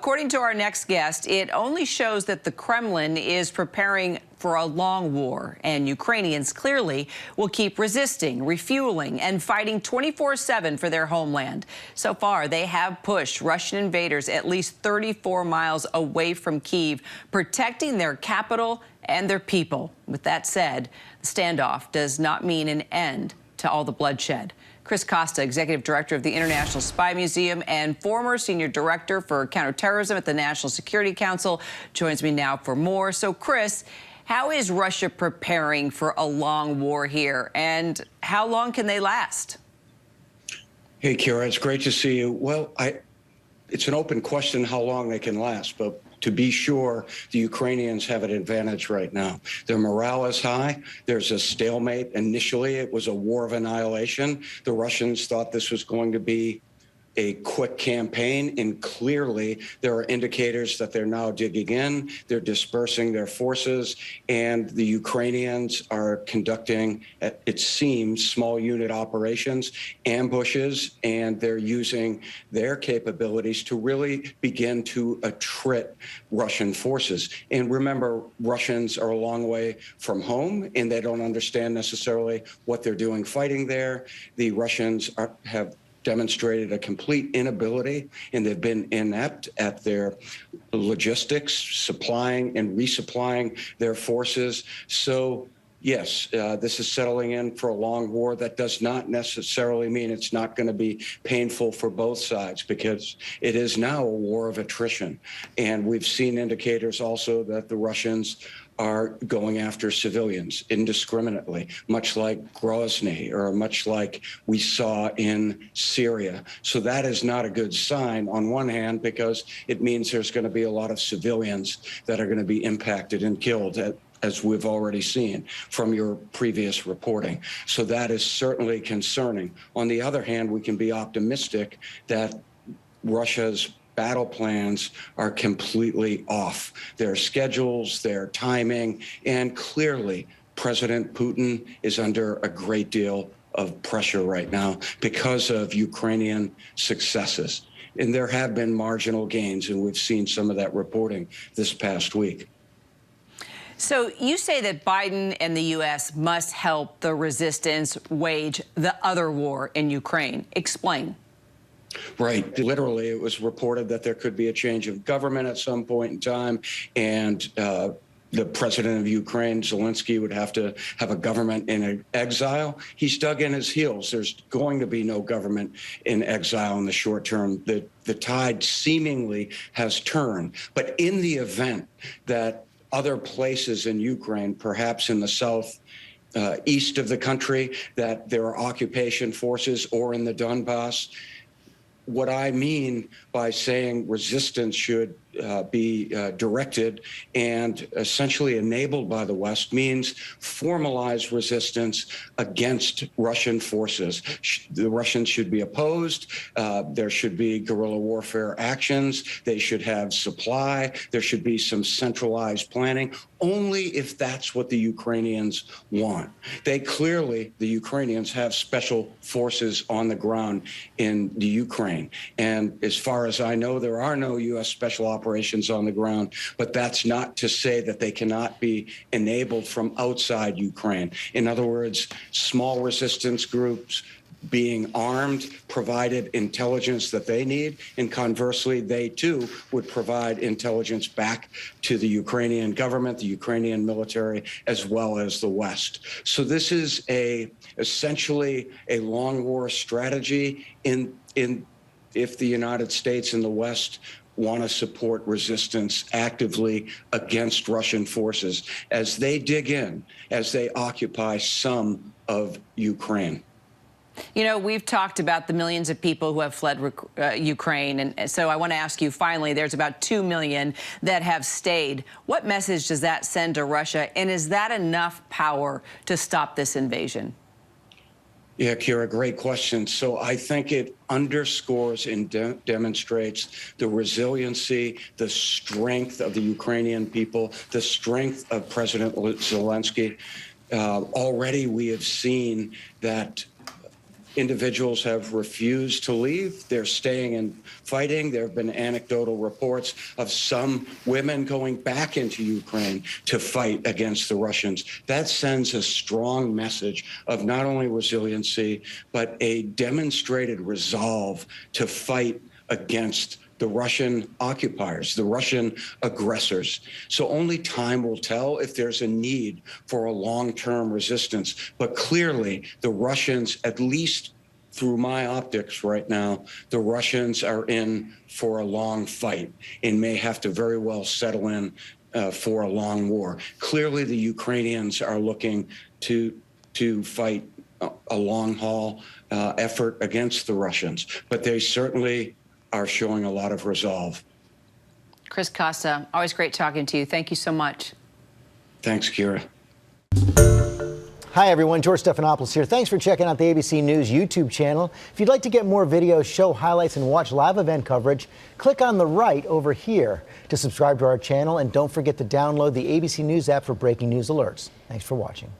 according to our next guest, it only shows that the Kremlin is preparing for a long war, and Ukrainians clearly will keep resisting, refueling, and fighting 24/7 for their homeland. So far, they have pushed Russian invaders at least 34 miles away from Kyiv, protecting their capital and their people. With that said, the standoff does not mean an end to all the bloodshed. Chris Costa, Executive Director of the International Spy Museum and former Senior Director for Counterterrorism at the National Security Council, joins me now for more. So, Chris, how is Russia preparing for a long war here, and how long can they last? Hey, Kira, it's great to see you. Well, it's an open question how long they can last, but to be sure, the Ukrainians have an advantage right now. Their morale is high. There's a stalemate. Initially, it was a war of annihilation. The Russians thought this was going to be a quick campaign, and clearly there are indicators that they're now digging in, they're dispersing their forces, and the Ukrainians are conducting, it seems, small unit operations, ambushes, and they're using their capabilities to really begin to attrit Russian forces. And remember, Russians are a long way from home, and they don't understand necessarily what they're doing fighting there. The Russians have demonstrated a complete inability, and they've been inept at their logistics, supplying and resupplying their forces. So, yes, this is settling in for a long war. That does not necessarily mean it's not going to be painful for both sides, because it is now a war of attrition. And we've seen indicators also that the Russians are going after civilians indiscriminately, much like Grozny, or much like we saw in Syria. So that is not a good sign on one hand, because it means there's going to be a lot of civilians that are going to be impacted and killed, as we've already seen from your previous reporting. So that is certainly concerning. On the other hand, we can be optimistic that Russia's battle plans are completely off. Their schedules, their timing, and clearly President Putin is under a great deal of pressure right now because of Ukrainian successes. And there have been marginal gains, and we've seen some of that reporting this past week. So you say that Biden and the U.S. must help the resistance wage the other war in Ukraine. Explain. Right. Literally, it was reported that there could be a change of government at some point in time, and the president of Ukraine, Zelensky, would have to have a government in exile. He's dug in his heels. There's going to be no government in exile in the short term. The tide seemingly has turned. But in the event that other places in Ukraine, perhaps in the south, east of the country, that there are occupation forces, or in the Donbass, what I mean by saying resistance should be directed and essentially enabled by the West means formalized resistance against Russian forces. The Russians should be opposed. There should be guerrilla warfare actions. They should have supply. There should be some centralized planning, only if that's what the Ukrainians want. They clearly, the Ukrainians, have special forces on the ground in the Ukraine. And as far as I know, there are no U.S. special operations on the ground, but that's not to say that they cannot be enabled from outside Ukraine. In other words, small resistance groups being armed, provided intelligence that they need, and conversely, they too would provide intelligence back to the Ukrainian government, the Ukrainian military, as well as the West. So this is essentially a long war strategy if the United States and the West want to support resistance actively against Russian forces as they dig in, as they occupy some of Ukraine. You know, we've talked about the millions of people who have fled Ukraine, and so I want to ask you, finally, there's about 2 million that have stayed. What message does that send to Russia, and is that enough power to stop this invasion? Yeah, Kira, great question. So I think it underscores and demonstrates the resiliency, the strength of the Ukrainian people, the strength of President Zelensky. Already we have seen that individuals have refused to leave. They're staying and fighting. There have been anecdotal reports of some women going back into Ukraine to fight against the Russians. That sends a strong message of not only resiliency, but a demonstrated resolve to fight against the Russian occupiers, the Russian aggressors. So only time will tell if there's a need for a long-term resistance. But clearly, the Russians, at least through my optics right now, the Russians are in for a long fight and may have to very well settle in for a long war. Clearly, the Ukrainians are looking to fight a long-haul effort against the Russians, but they certainly are showing a lot of resolve. Chris Costa, always great talking to you. Thank you so much. Thanks, Kira. Hi, everyone. George Stephanopoulos here. Thanks for checking out the ABC News YouTube channel. If you'd like to get more videos, show highlights, and watch live event coverage, click on the right over here to subscribe to our channel. And don't forget to download the ABC News app for breaking news alerts. Thanks for watching.